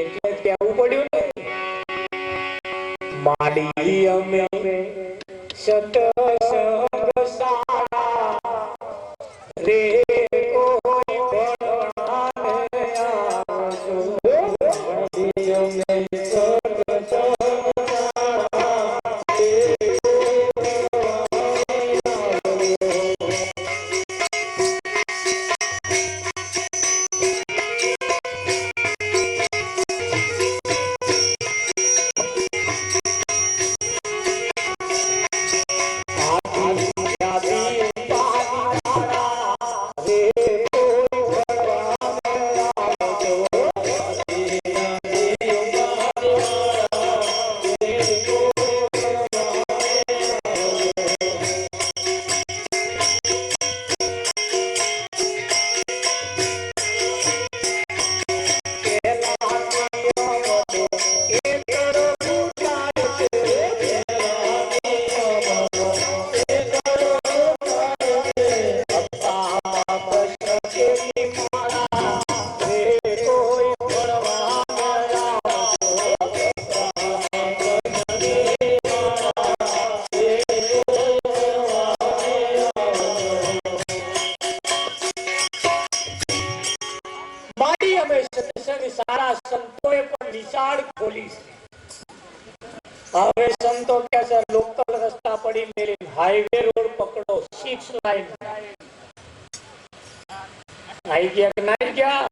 એટલે કહેવું પડ્યું ને, માડી અમે સતસંગ સારા રે કોઈ ભણવાને આવજો, માડી અમે સતસંગ સારા સંતોએ પણ નિશાળ ખોલી છે. હવે સંતો કે છે લોકલ રસ્તા પડી મેલી હાઈવે રોડ પકડો, 6 લાઈન આઈ ગયા કે નહીં ગયા?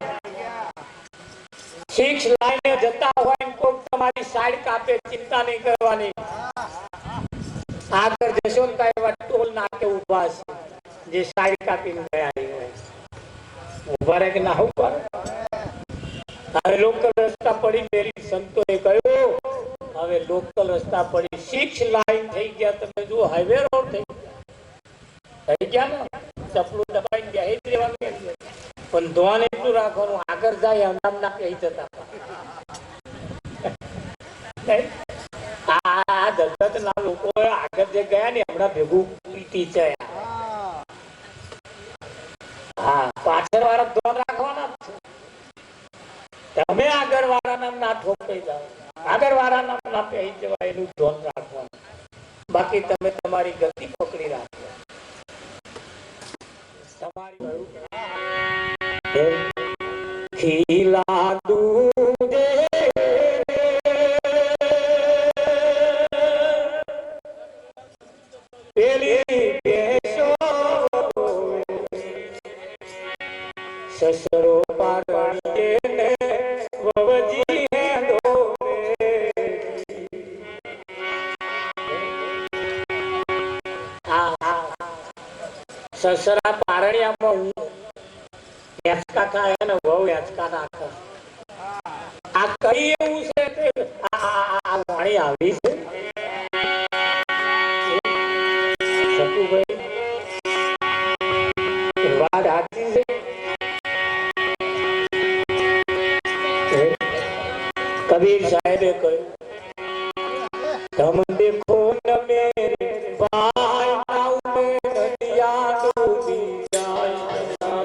6 લાઈને જતા હોય ને કોઈ તમારી સાઈડ કાપે, ચિંતા નહીં કરવાની. આગળ જશો ને એવા ટોલ નાકે ઉભા છે જે સાઈડ કાપીને ગયા હોય. ઉભા રહે કે ના ઉભા? હવે લોકલ રસ્તા પડી મેરી સંતોએ કહ્યું હવે લોકલ રસ્તા પડી 6 લાઈન થઈ ગયા. તમે જુઓ હાઈવે રોડ થઈ ગયા ને, ચપલું દબાઈને બેહી જ રહેવાનું, પણ ધોવાને એટલું રાખવાનું આગળ જાય નામ ના કહી જતા. આ દલદત ના લોકો આગળ જે ગયા ને હમણાં ભેગું પીતી છે. હા, પાછળ વાળા ધોન રાખવાના જ છે. તમે આગળ વાળાના ના ઠોકાઈ જાઓ, આગળ વાળાના ના પહેરી જવાય એનું ધ્યાન રાખવાનું. બાકી તમે તમારી ગતિ પકડી રાખો. તમારી ખીલા દૂધે પેલી બેસો સસરો પાડે સસરા પારણિયામાં હેચકા થાય ને વહુ હેચકા નાખે. આ કઈ એવું છે કે આ વાણી આવી છે? સતુભાઈ વાત સાચી છે. કબીર સાહેબે કહ્યું તમ દેખો ન મેરે ભાઈ આઉ મે નદિયા ડૂબી જાય,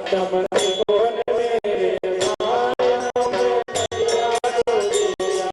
તમ દેખો ન મેરે ભાઈ આઉ મે નદિયા ડૂબી જાય.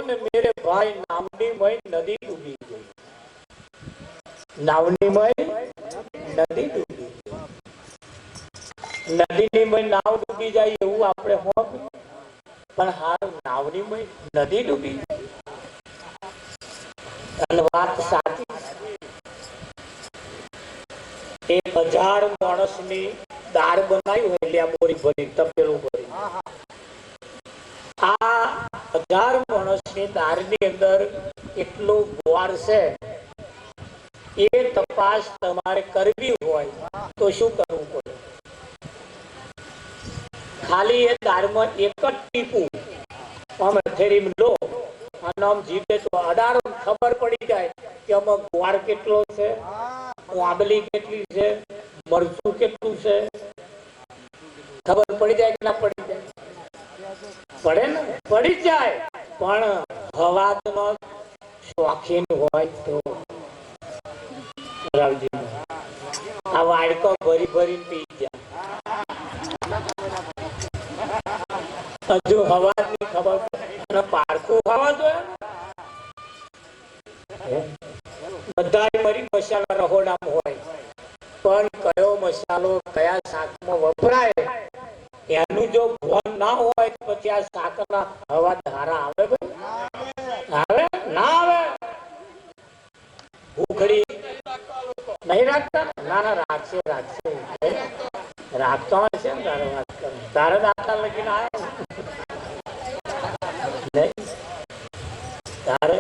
ને મેરે ભાઈ નાવની મય નદી ડૂબી ગઈ. નાવની મય નદી ડૂબી ગઈ. નદીની મય નાવ ડૂબી જાય એવું આપણે હોત, પણ હાલ નાવની મય નદી ડૂબી ગઈ. અને વાત સાચી. 1000 માણસની દાળ બનાવી હોય લેબોરી ભરી તપેલું ભરી. આ 1000 માણસની દાળની અંદર કેટલું ગોળ છે એ તપાસ તમારે કરવી હોય તો શું કરવું પડે? ખાલી એ દાળમાં એક જ ટીપું આમ હથેળી લો અને આમ જીતે તો અડાડો, ખબર પડી જાય કે આમાં ગોળ કેટલો છે, આંબલી કેટલી છે, મરચું કેટલું છે. ખબર પડી જાય કે ના પડી જાય? પડે ને, પડી જાય. પણ હવાતનો શોખીન હોય તો આ વાડકો ભરી ભરી પી જાય. હજુ હવાની ખબર પડે. પારખું ખાવા જોઈએ. બધા મરી મસાલા રહોડામાં હોય, પણ કયો મસાલો કયા શાકમાં વપરાય એનું જો ભાન ના હોય પછી આ શાકના હવા ધારા આવે આવે ના આવે. ભૂખડી નહીં રાખતા? ના ના, રાખશે રાખશે, રાખતો હશે ને. તારે વાત કર, તારે દાખલા લખીને આવ્યો તારે.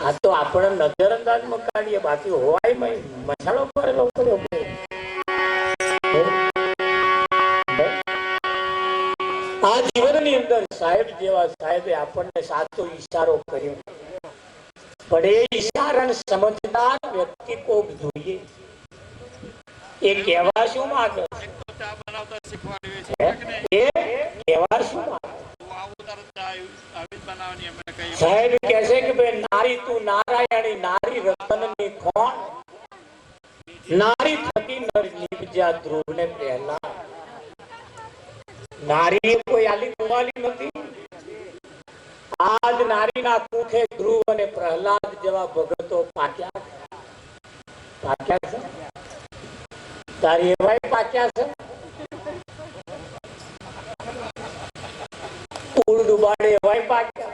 આ તો આપણે નજરઅંદાજ માં કાઢીએ, બાકી હોય મસાલો કરેલો કર્યો. આ જીવનની અંદર સાહેબ જેવા સાહેબે આપણને સાચો ઈશારો કર્યો, પણ એ ઈશારાને સમજદાર વ્યક્તિ કોક જોઈએ. એ કહેવા શું માંગે છે? એ કહેવા શું માંગે? સાહેબ કહે છે કે ભાઈ નારી તું નારાયણી, નારી રતનની ખોણ, નારી થકી નર નિપજ્યા ધ્રુવને પહેલા. નારી કોઈ આલી કુવાલી નથી. આજ નારીના કુખે ધ્રુવ અને પ્રહલાદ જેવા ભગતો પાક્યા પાક્યા છે. તારી એવાય પાક્યા છે. પૂર ડુબાડે એવાય પાક્યા.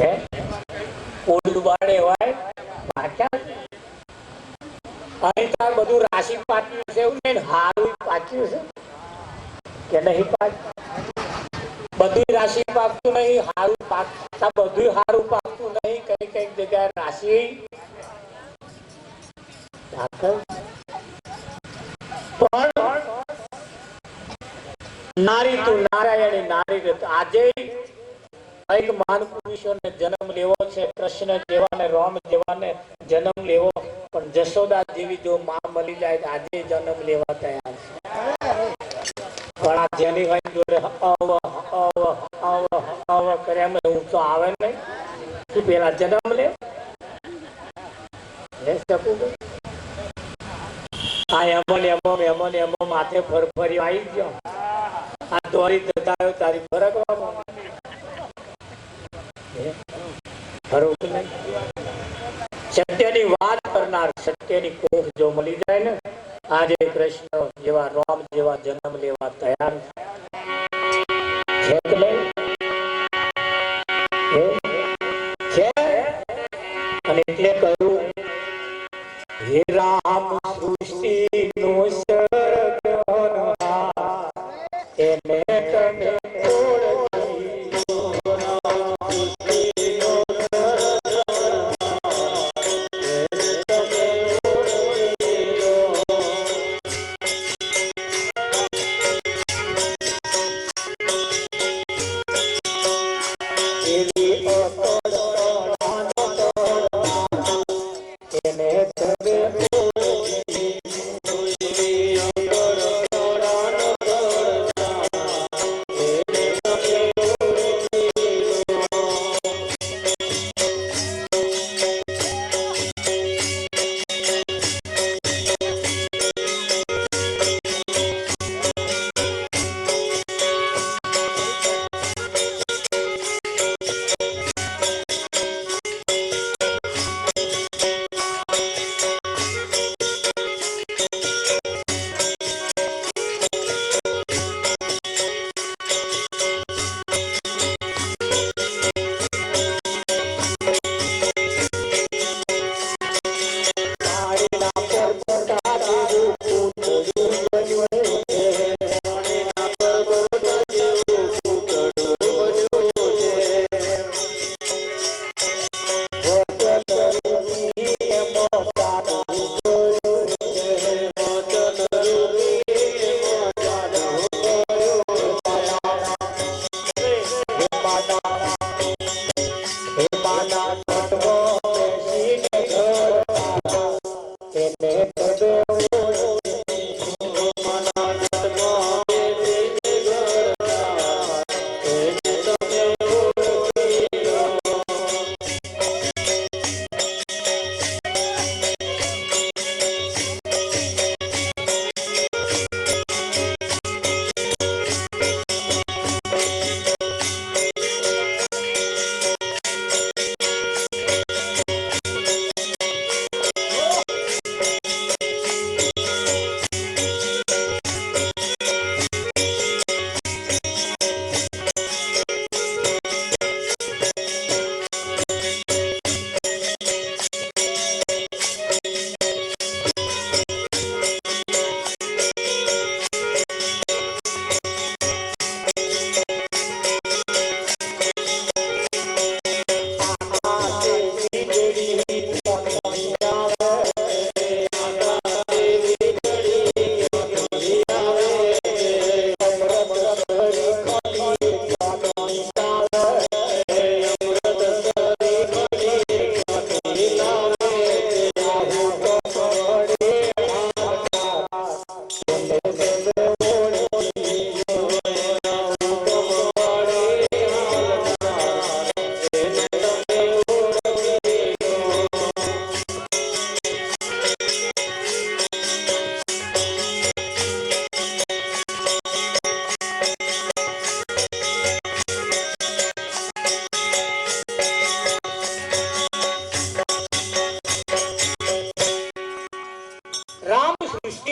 હે પૂર ડુબાડે એવાય પાક્યા. અહીં તાર બધું રાશિ પાક્યું છે એવું નહીં, હારું પાક્યું છે કે નહીં પાક્યું? બધું રાશિ પાકતું નહીં, હારું પાકતા બધું હારું પાકતું નહીં. કઈ કઈ જગ્યાએ રાશિ નારી તું નારાયણી, નારી રત. આજે એક મહાન પુરુષોને જન્મ લેવો છે, કૃષ્ણ જેવાને રામ જેવાને જન્મ લેવો, પણ જશોદા જેવી જો માં મળી જાય આજે જન્મ લેવા તૈયાર છે. પણ આ જેની હોય જોડે કરે હું તો આવે નહીં. તું પેલા જન્મ લે શકું. આ એમો માથે ફરફરી આવી ગયો. આ દોરી જતા તારી ફરકવા સત્યની વાત કરનાર, સત્યની કોખ જો મળી જાય ને, આજે કૃષ્ણ જેવા રામ જેવા જન્મ લેવા તૈયાર છે કે નહીં? છે. અને એટલે કહ્યું હે રામ સૃષ્ટિ નો સર્જનહાર, એને તમે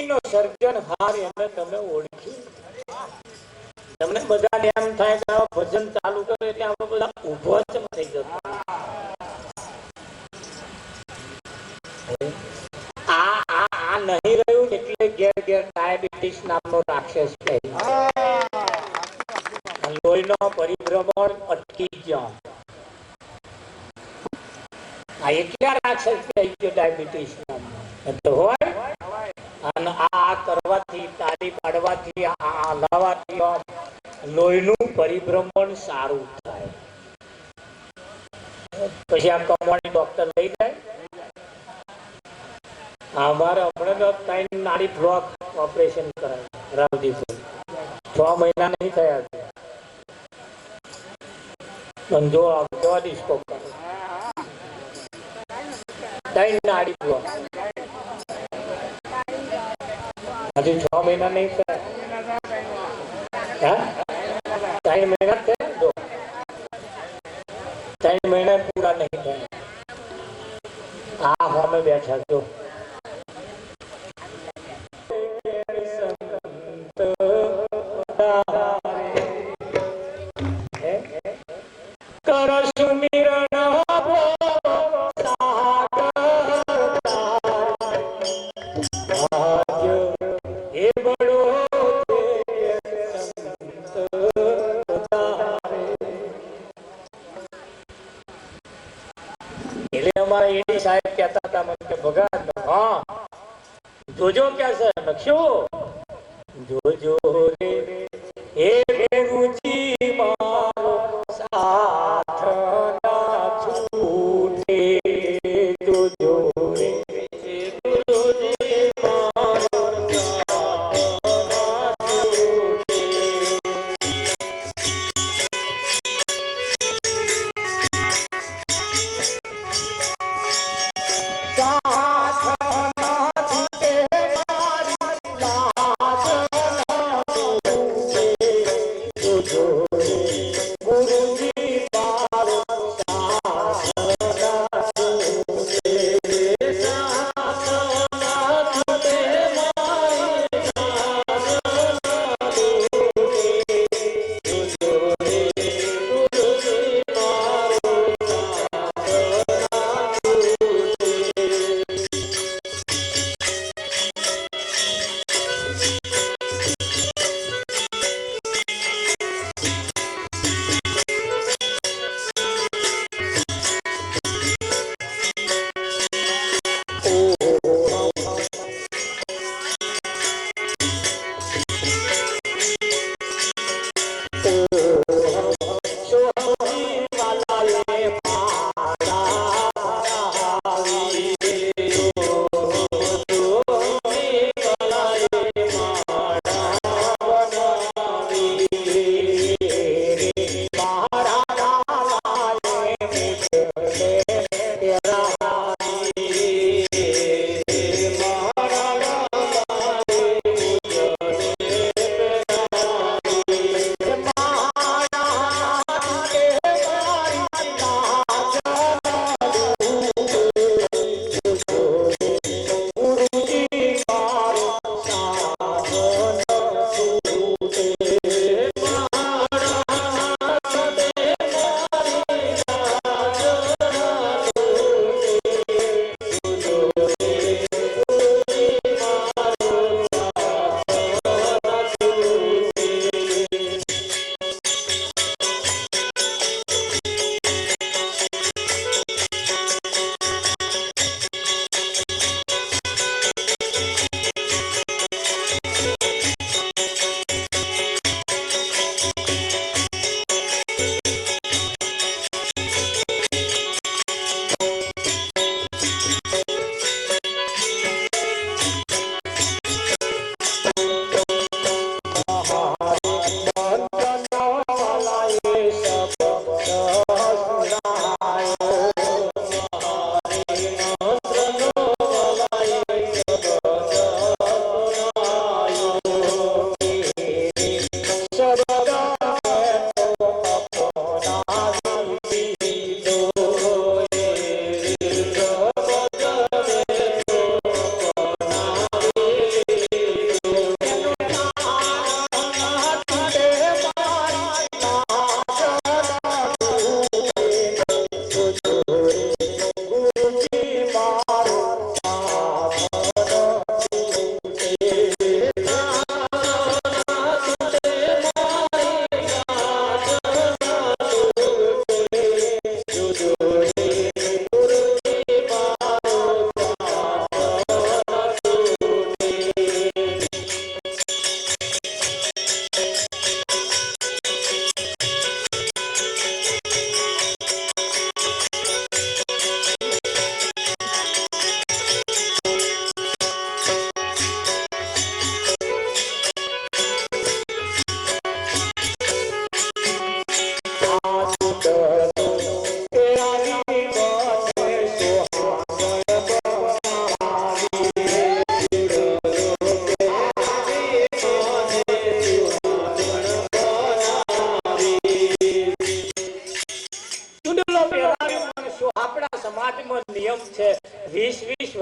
સૃષ્ટિનો સર્જનહાર એને તમે ઓળખ્યું. તમને બધાને એમ થાય કે આ ભજન ચાલુ કરે એટલે આપણે બધા ઊભો જ થઈ જતા. આ નહીં રહ્યું એટલે ઘેર ઘેર ડાયાબિટીસ નામનો રાક્ષસ લોહીનો પરિભ્રમણ અટકી ગયો. આ એટલા રાક્ષસ થઈ ગયો ડાયાબિટીસ નામનો તો હોય. અને આ કરવાથી, તાળી પાડવાથી, આ હલાવાથી લોહીનું પરિભ્રમણ સારું થાય. પછી આ કમવાણી ડોક્ટર લઈ જાય. અમારે હમણાં નાડી બ્લોક ઓપરેશન કરાય રાવજી 6 મહિના નહીં થયા. જો ડિસ્કો કરે નાડી બ્લોક હજુ 6 મહિના નહીં થયા. 3 મહિના થયા. જો 3 મહિના પૂરા નહીં થયા. આ સામે બેઠા જો કર સુમિરણ સાહેબ કહેતા હતા મને કે ભગત હા જોજો ક્યાં છે નકશો જોજો રે હે ગુરુજી મારો સાથ ના છૂટે જોજો રે ગુરુજી મારો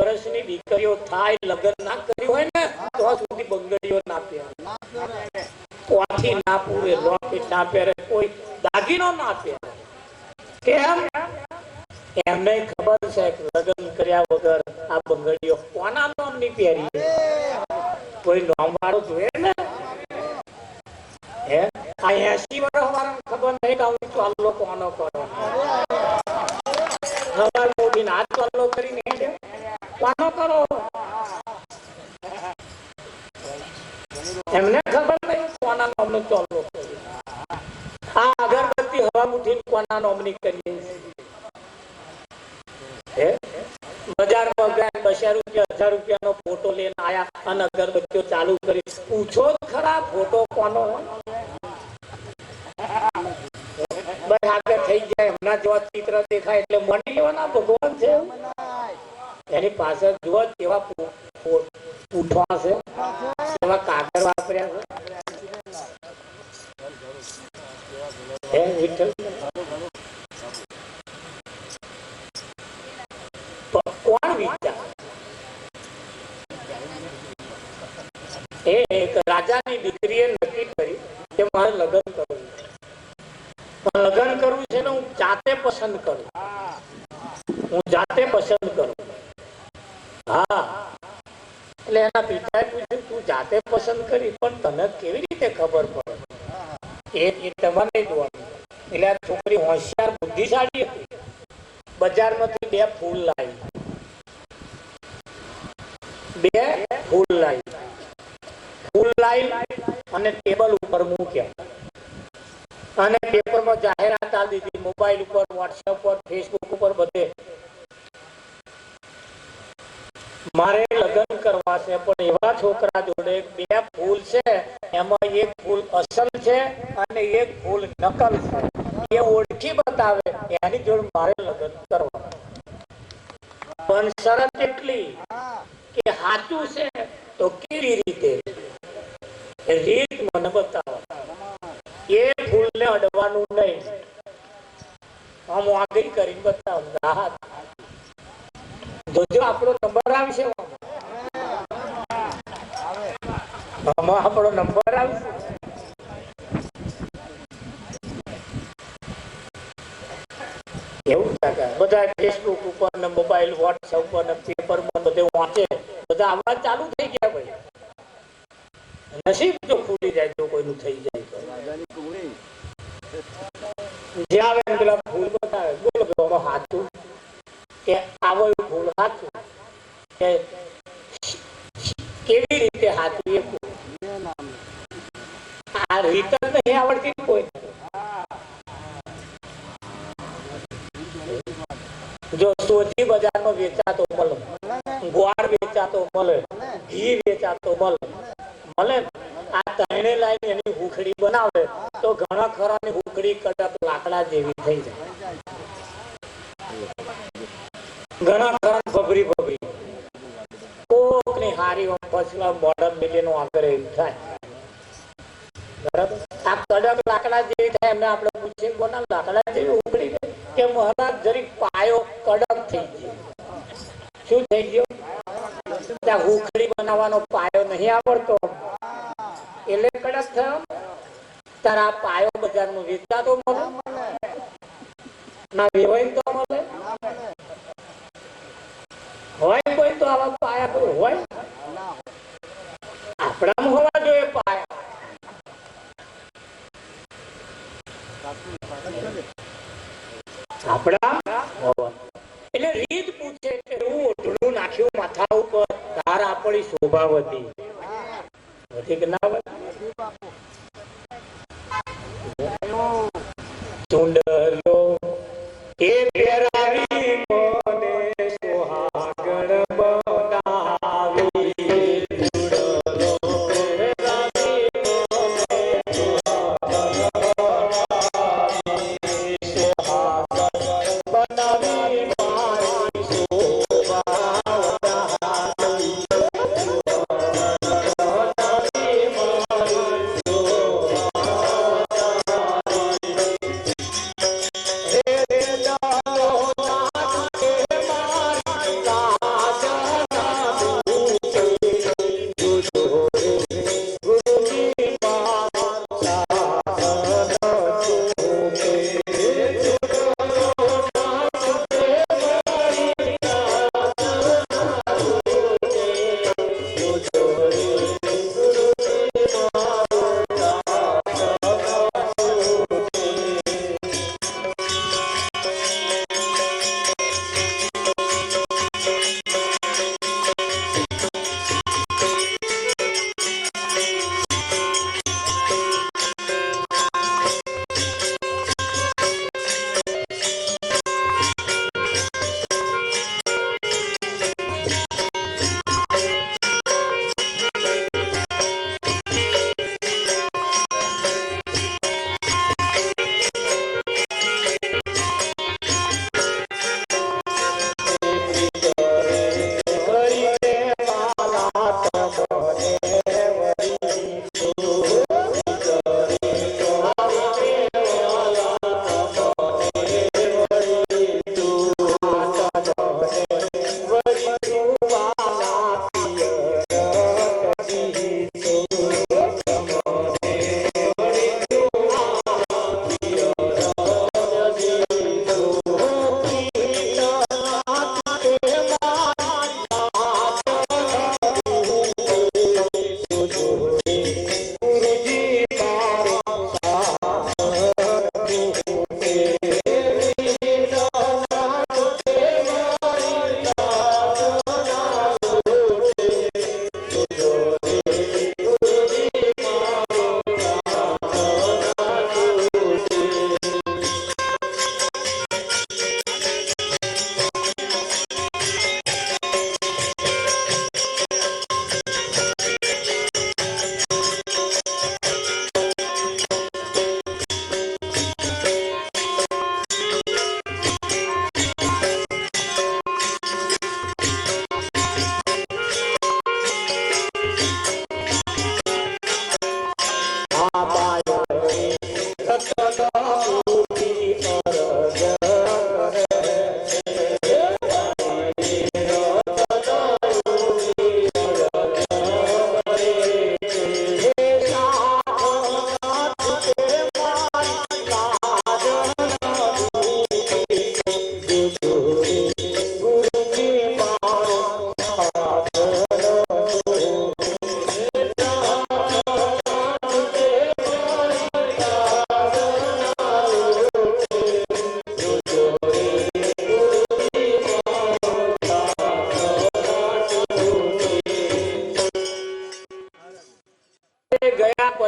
વર્ષની દીકરીઓ થાય લગ્ન ના કર્યું હોય ને તો સુધી બંગડીઓ ના પહેરે, કોઠી ના પૂરે, લોકેટ ના પહેરે, કોઈ દાગીનો ના પહેરે. કેમ? એમને ખબર છે કે લગ્ન કર્યા વગર આ બંગડીઓ કોના નામની પહેરી, કોઈ નામ વાળો જોઈએ ને. હે આ 80 વર્ષ વાળાને ખબર નહીં કે હું ચાલો કોનો કરો, સવાર મોઢીને હાથ ચાલો કરીને કોનો કરો, એમને ખબર નહીં કોના નામનો ચાલો કર્યો. આ અગરબત્તી હવા ઉઠીને કોના નામની કરીએ. બજારમાં ગયા 200 રૂપિયા 1000 રૂપિયાનો ફોટો લઈને આયા અને અગરબત્તીઓ ચાલુ કરી. પૂછો ખરા ફોટો કોનો? બસ આગળ થઈ જાય, એમના જેવા ચિત્ર દેખાય એટલે માની લેવાના ભગવાન છે. એની પાછળ જુઓ કેવા પૂઠવા છે, કેવા કાગળ વાપર્યા છે. વિઠ્ઠલ કોણ વિચાર? એક રાજાની દીકરીએ નક્કી કર્યું કે મારે લગ્ન કરવું, પણ લગ્ન કરવું છે ને હું જાતે પસંદ કરું, હું જાતે પસંદ કરું. હા, એટલે એના પિતાએ પૂછ્યું તું જાતે પસંદ કરી પણ તને કેવી રીતે ખબર પડે? એ તમારે જોવાનું. એટલે આ છોકરી હોશિયાર બુદ્ધિશાળી હતી. બજારમાંથી 2 ફૂલ લાવી, 2 ફૂલ લાવી, ફૂલ લાવી અને ટેબલ ઉપર મૂક્યા અને પેપરમાં જાહેરાત આપી દીધી, મોબાઈલ ઉપર, વોટ્સએપ પર, ફેસબુક ઉપર, બધે મારે લગ્ન કરવા છે પણ એવા છોકરા જોડે 2 ફૂલ છે, એમાં એક ફૂલ અસલ છે અને એક ફૂલ નકલ છે, એ ઓળખી બતાવે એની જોડે મારે લગ્ન કરવા. પણ શરત એટલી કે સાચું છે તો કેવી રીતે, રીત મને બતાવો. એ ફૂલને અડવાનું નહીં, આમ આગળ કરીને બતાવો. જોજો આપણો નંબર આવશે, આપણો નંબર આવશે. એવું બધા ફેસબુક ઉપર ને મોબાઈલ, વોટ્સએપ ઉપર ને પેપરમાં બધે વાંચે, બધા આવાજ ચાલુ થઈ ગયા. ભાઈ નસીબ જો ખુલી જાય તો કોઈનું થઈ જાય તો જે આવે પેલા ફૂલ બતાવે, બોલો કે સાચું કે આવો ફૂલ સાચું કે કેવી રીતે સાચું, એ આ રીત નહીં આવડતી કોઈ. જો સોજી બજારમાં વેચાતો મળે, ગોળ વેચાતો મળે, ઘી વેચાતો મળે, આ ત્રણે લાઈન એની હુખડી બનાવે તો ઘણા ખરાની હુખડી કડક લાકડા જેવી થઈ જાય. ઘણા ખરા ભભરી કોક ની હારી ફસલા મોડમ મિલીનો આગળ એવું થાય. બરાબર, આ કડક લાકડા જેવી થાય. એમને આપણે પૂછીએ કોના લાકડા જેવી હુખડી કે મહારાજ જરીક પાયો કડક થઈ ગયો. શું થઈ ગયો? ત્યાં હુખડી બનાવવાનો પાયો નહીં આવડતો એટલે કડક થયો. તારા પાયો બજારમાં વેચાતો મળે ના વેવાય તો મળે હોય કોઈ તો આવા પાયા કોઈ હોય આપણામાં હોવા જોઈએ પાયા. આપણા એટલે રીત પૂછે કે હું ઓઢળું નાખ્યું માથા ઉપર, ધાર આપણી શોભા વધી કે ના ચુંડલો એ પહેરાવી મને સુહાગણ બનાવી,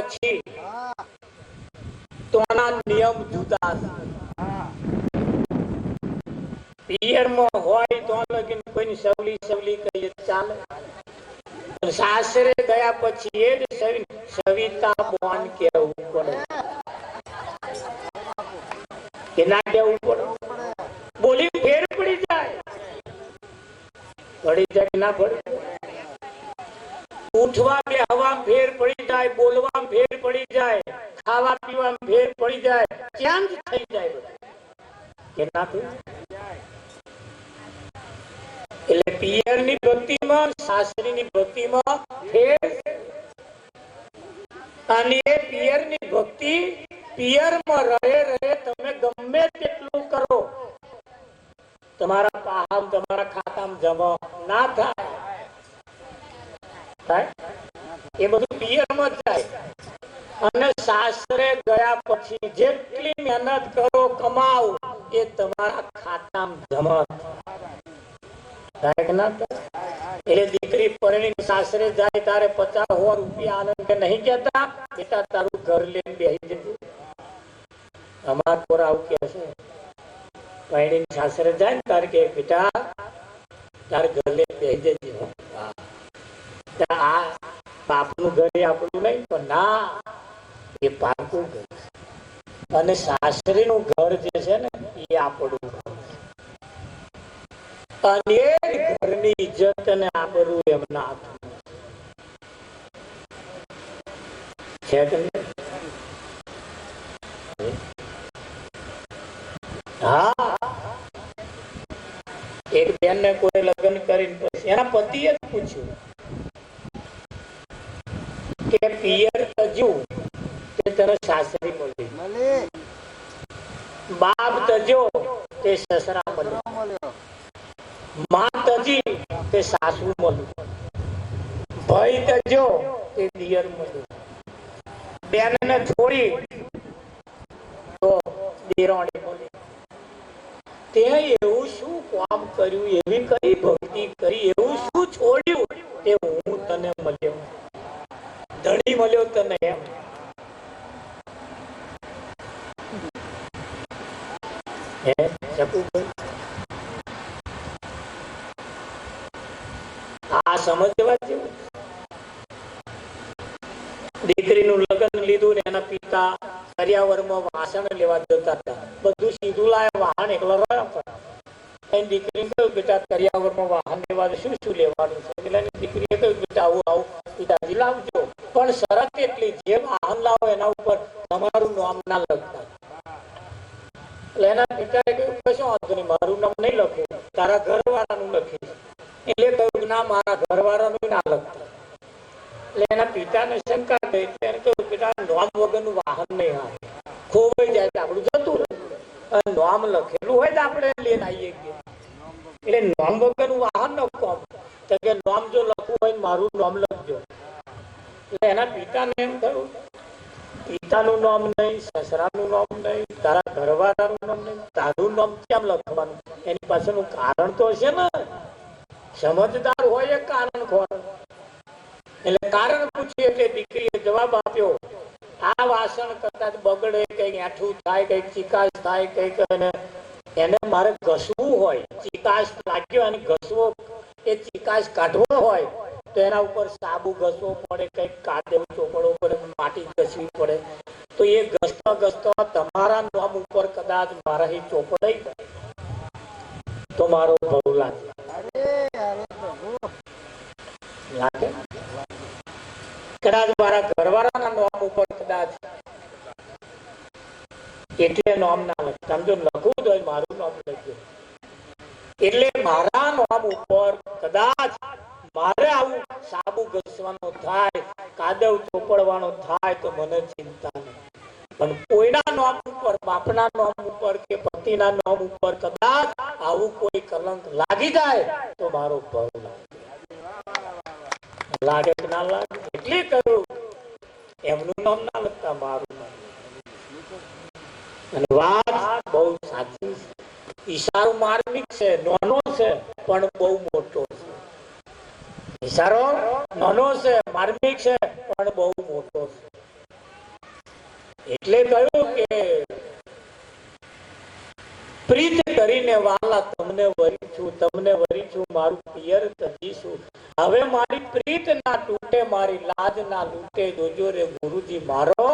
પછી તો આના નિયમ જુદા છે. પિયરમાં હોય તો લગીન કોઈની સવલી સવલી કહીએ ચાલે. સાસરે ગયા પછી એ જ સવિતા બોન કેવું પડે કે ના કેવું પડે? બોલી ફેર પડી જાય ના પડે? ઉઠવા બેહવા ફેર પડી જાય, બોલવા ફેર પડી જાય, ખાવા પીવા ફેર પડી જાય, ચેન્જ થઈ જાય કે ના થઈ? એટલે પિયરની ભક્તિમાં સાસરીની ભક્તિમાં ફેર. અને એ પિયરની ભક્તિ પિયરમાં રહે રહે તમે ગમે તેટલું કરો તમારા પાહમ તમારા ખાતામાં જમા ના થાય. એ બધું પિયરમાં જ જાય. અને સાસરે ગયા પછી જેટલી મહેનત કરો કમાવ એ તમારા ખાતામાં જમા થાય કે ના થાય? એટલે દીકરી પરણીને સાસરે જાય તારે 50,000 રૂપિયા આનંદ કે નહીં કેતા બેટા તારું ઘર લઈને બેસી જજે. અમાર પર આવું કે છે પરણીને સાસરે જાય ને તારે કે બેટા તારે ઘર લઈને બેસી જજે. આ બાપનું ઘર આપણું નહીં પણ ના એ પાકું ઘર. અને સાસરીનું ઘર જે છે ને એ આપણું ઘર. અને ઘરની ઇજ્જત અને આબરૂ એમના હાથમાં છે કે નહીં? હા, એક બેન ને કોઈ લગ્ન કરીને પછી એના પતિએ પૂછ્યું કે પિયર તજ્યું તે તને સાસરી મળી, બાપ તજ્યો તે સસરા મળ્યો, માં તજી તે સાસુ મળ્યું, ભાઈ તજ્યો તે દિયર મળ્યું, બેન ને છોડી તો દેરાણી મળી. તે એવું શું કામ કર્યું, એવી કઈ ભક્તિ કરી, એવું શું છોડ્યું તે હું તને મળ્યો, ધણી મળ્યો તને એમ. આ સમજવા જેવું. દીકરીનું લગ્ન લીધું ને એના પિતા કરિયાવરમાં વાસણ લેવા જતા હતા. બધું સીધું લાયા, વાહન એકલો રહ્યો. દીકરી કહ્યું બેટા કરિયાવરમાં વાહન લેવા શું શું લેવાનું છે? એટલે દીકરીએ કહ્યું બેટા આવું આવું પિતાજી લાવજો, પણ શરત એટલી જે વાહન લાવો એના ઉપર તમારું નામ ના લખતા. એટલે એના પિતાએ કહ્યું કશું વાંધો નહીં, મારું નામ નહીં લખું, તારા ઘરવાળાનું લખીશ. એટલે કહ્યું ના મારા ઘરવાળાનું ના લખતા. એટલે એના પિતાને શંકા થઈ. એને કહ્યું બેટા નામ વગરનું વાહન નહીં આવે, ખોવાઈ જાય આપણું જતું રહે. નામ લખેલું હોય તો આપણે લઈને આવીએ છીએ. એટલે નામ વગરનું વાહન ન કોમ કે નામ જો લખવું હોય મારું નામ લખજો. એટલે એના પિતાને એમ થયું પિતાનું નામ નહીં, સસરાનું નામ નહીં, તારા ઘરવાળાનું નામ નહીં, તારું નામ કેમ લખવાનું? એની પાછળનું કારણ તો હશે ને. સમજદાર હોય એ કારણ ખોર. એટલે કારણ પૂછ્યું એટલે દીકરીએ જવાબ આપ્યો આ વાસણ કરતા બગડે, કઈક એઠું થાય, કઈક ચિકાસ થાય, કઈક એને મારે ઘસવું હોય, ચિકાસ લાગ્યો અને ઘસવો, એ ચિકાસ કાઢવો હોય તો એના ઉપર સાબુ ઘસવો પડે, કઈક કાદેવ ચોપડવો પડે, માટી ઘસવી પડે. તો એ ઘસતા ઘસતા તમારા નામ ઉપર કદાચ મારા ચોપડાઈ તો મારો ભવ લાગે. કદાચ મારા ઘરવાળાના નામ ઉપર કદાચ એટલે નામ ના લખતા, જો લખવું તો મારું નામ લખ્યું. એટલે મારા નામ ઉપર કદાચ મારે આવું સાબુ ઘસવાનો થાય, કાદવ ચોપડવાનો થાય તો મને ચિંતા નહીં. પણ કોઈના નામ ઉપર, બાપના નામ ઉપર કે પતિના નામ ઉપર કદાચ આવું કોઈ કલંક લાગી જાય તો મારો ભવ લાગે કે ના લાગે. એટલે કહ્યું એમનું નામ ના લખતા, મારું નામ. અને વાત બહુ સાચી છે. ઈશારો માર્મિક છે, નાનો છે પણ બહુ મોટો છે. ઈશારો નાનો છે, માર્મિક છે પણ બહુ મોટો છે. એટલે કહ્યું કે પ્રીત કરીને વાલા તમને વરી છું મારું પિયર તજીશું. હવે મારી પ્રીત ના તૂટે, મારી લાજ ના લૂટે, જોજો રે ગુરુજી મારો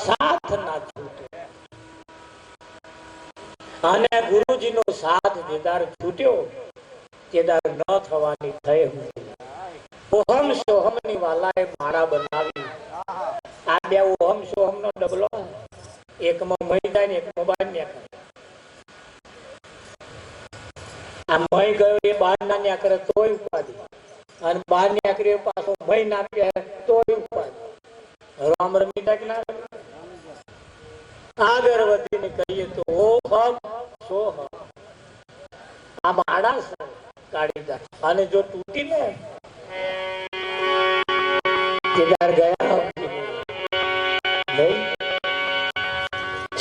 સાથ ના છૂટે. અને ગુરુજી નો સાથ જેદાર છૂટ્યો તેદાર ન થવાની થઈ. ઓહમ સોહમ ની વાલાએ માળા બનાવી. આ બે ઓહમ સોહમ નો ડબલો, એકમાં મહી જાય ને એકમાં બહાર નીકળે. આ મહી ગયો એ બહાર ના નીકળે તોય ઉપાધિ, અને બહાર નીકળે પાછો મહી નાખ્યા તોય ઉપાધિ. રામ રમી ના આગળ વધીને કહીએ તો ઓહમ સોહમ આ માળા કાઢી દે. અને જો તૂટી ને ગયા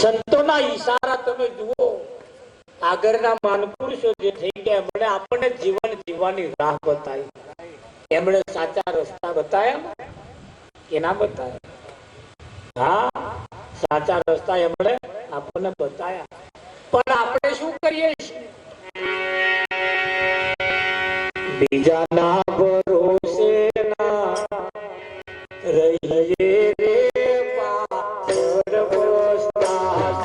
સંતોના ઈશારા તમે જુઓ. આગળના માનપુરુષો જે થઈ ગયા એમણે આપણને જીવન જીવવાની રાહ બતાવી. એમણે સાચા રસ્તા બતાયા કે ના બતાયા? હા, સાચા રસ્તા એમણે આપણને બતાયા. પણ આપણે શું કરીએ છીએ? બીજાના ભરોસે ના રહીએ રે પાછળ બસતા.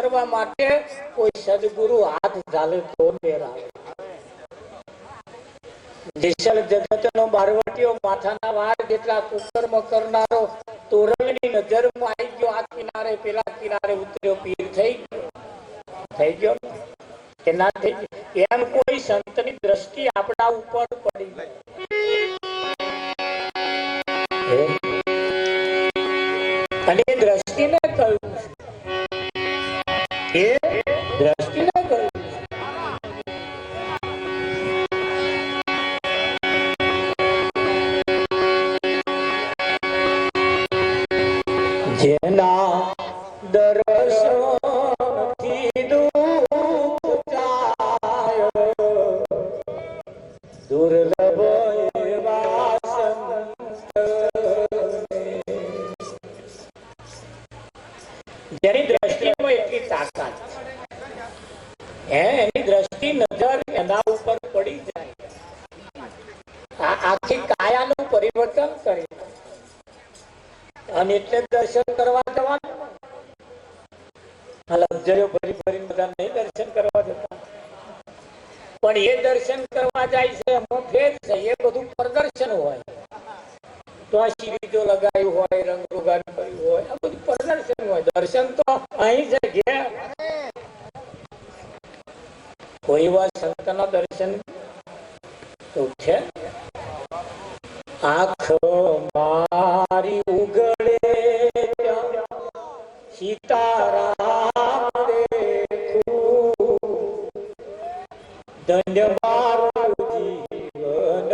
કરવા માટે કોઈ સદગુરુ હાથ ઝાલે તો મેરાવે. જેસલ જગતનો બારવટીયો માથાના વાર જેટલા કુકર્મ કરનારો તોરલની નજરમાં આવી ગયો. આ કિનારે પેલા કિનારે ઉતર્યો પીર થઈ ગયો કે ના થઈ ગયો? એમ કોઈ સંતની દ્રષ્ટિ આપણા ઉપર પડી અને એ દ્રષ્ટિને કહ્યું છે, એ દ્રષ્ટિને કહ્યું જેના દર્શનથી દુઃખ જાય દુર્લભ એવા સંત. જેની દ્રષ્ટિમાં એટલી તાકાત એની દ્રષ્ટિ નજર એના ઉપર પડી જાય, આખી કાયાનું પરિવર્તન કરી અને એટલે દર્શન કરવા જવાનું. લક્ઝરીઓ ભરી ભરી બધા નહીં દર્શન કરવા જતા, પણ એ દર્શન કરવા જાય છે એમાં ફેર છે. એ બધું પ્રદર્શન હોય તો આ સીરીજો લગાવ્યું હોય, રંગરોગાન કર્યું હોય, આ બધું પ્રદર્શન હોય. દર્શન તો અહીં છે ઘેર. કોઈ વાર સંતના દર્શન તો છે. આંખ મારી ઉગડે સીતારામ દેખું, ધન્ય મારું જીવન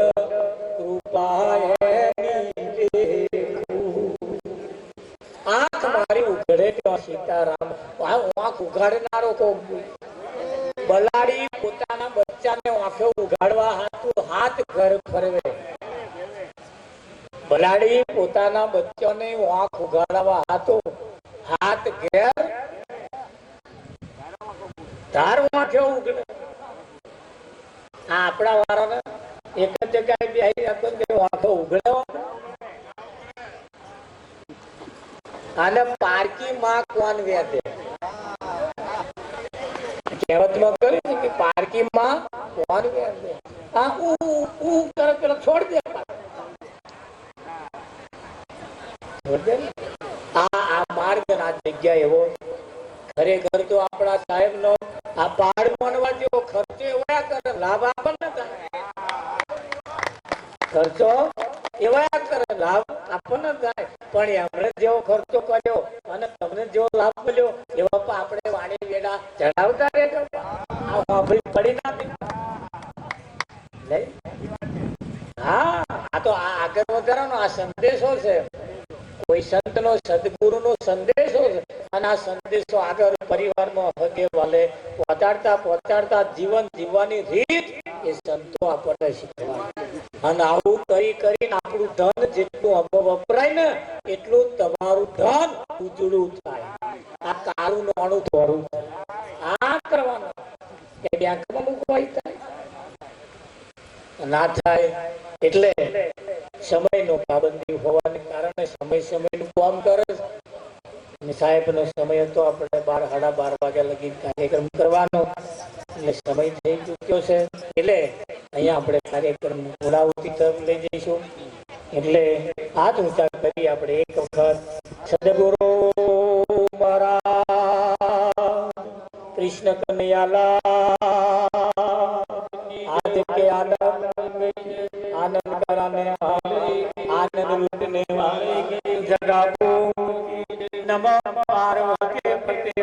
કૃપાએની દેખું. આંખ મારી ઉગડે તો સીતારામ. આંખ ઉઘાડનારો કોક બલાડી પોતાના બચ્ચાને આંખે ઉઘાડવા હાથ ઘર ફરવે. બલાડી પોતાના બચ્ચાને આંખ ઉઘાડવા હાથ ઘેર તાર આંખે ઉઘડે. આપણા વાળાને એક જ જગ્યાએ બેસી આંખે ઉઘડે. અને પારકી માં કોણ વેદે? કહેવતમાં કહ્યું છે કે પારકી માં કોણ વેદે? આ કરે પેલા છોડ દે. આ માર્ગ ના જગ્યા એવો ખરેખર તો આપણા સાહેબ નો આ પહાડ માનવા જેવો ખર્ચો એવા કરે, લાભ આપણને થાય. ખર્ચો એવા કરે, લાભ આપણને થાય. પણ એમણે જેવો ખર્ચો કર્યો અને તમને જેવો લાભ મળ્યો એવા આપણે વાણી વેડા ચડાવતા રહેજો. આ પડી ના હા, આ તો આગળ વધારાનો આ સંદેશો છે. કોઈ સંત નો સદગુરુ નો સંદેશો છે અને આ સંદેશો આગળ પરિવારમાં હગે વાલે પહોંચાડતા જીવન જીવવાની રીત એ સંતો આપણને શીખવાડે. અને આવું કરીને આપણું ધન જેટલું વપરાય ને એટલું તમારું ધન ઉજળું થાય. આ કાળું નાણું થોડું આ કરવાનું એ બેંકમાં મૂકવાય થાય ના થાય. એટલે સમયનો પાબંદી હોવાને કારણે સમયનું કામ કરે. સાહેબ નો સમય હતો આપણે 12:30 વાગ્યા લગી કાર્યક્રમ કરવાનો, એટલે સમય થઈ ચુક્યો છે. એટલે અહીંયા આપણે કાર્યક્રમ પૂર્ણાહુતિ તરફ લઈ જઈશું. એટલે હાથ ઊંચા કરી આપણે એક વખત સદગુરુ મહારાજ કૃષ્ણ કનૈયાલાલ આજ કે આનંદ कराने आनंद लूटने वाले जगा को नमः पार्वती पते